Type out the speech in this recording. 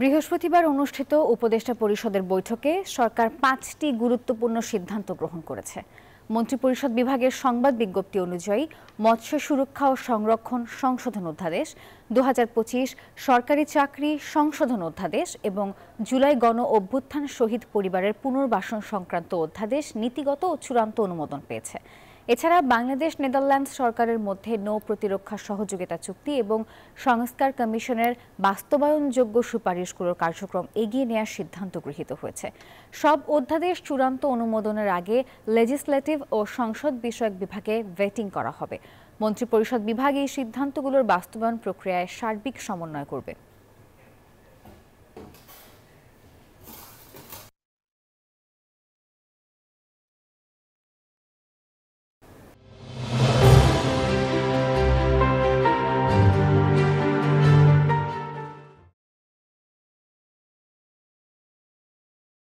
বৃহস্পতিবার অনুষ্ঠিত উপদেষ্টা পরিষদের বৈঠকে সরকার ৫টি গুরুত্বপূর্ণ সিদ্ধান্ত গ্রহণ করেছে। মন্ত্রিপরিষদ বিভাগের সংবাদ বিজ্ঞপ্তি অনুযায়ী মৎস্য সুরক্ষা ও সংরক্ষণ সংশোধন অধ্যাদেশ, ২০২৫ সরকারি চাকরি সংশোধন অধ্যাদেশ এবং জুলাই গণ অভ্যুত্থান শহীদ পরিবারের পুনর্বাসন সংক্রান্ত অধ্যাদেশ নীতিগত ও চূড়ান্ত অনুমোদন পেয়েছে। এছাড়া বাংলাদেশ নেদারল্যান্ডস সরকারের মধ্যে নৌ প্রতিরক্ষা সহযোগিতা চুক্তি এবং সংস্কার কমিশনের বাস্তবায়নযোগ্য সুপারিশগুলোর কার্যক্রম এগিয়ে নেওয়ার সিদ্ধান্ত গৃহীত হয়েছে। সব অধ্যাদেশ চূড়ান্ত অনুমোদনের আগে লেজিসলেটিভ ও সংসদ বিষয়ক বিভাগে ভেটিং করা হবে। মন্ত্রিপরিষদ বিভাগ এই সিদ্ধান্তগুলোর বাস্তবায়ন প্রক্রিয়ায় সার্বিক সমন্বয় করবে।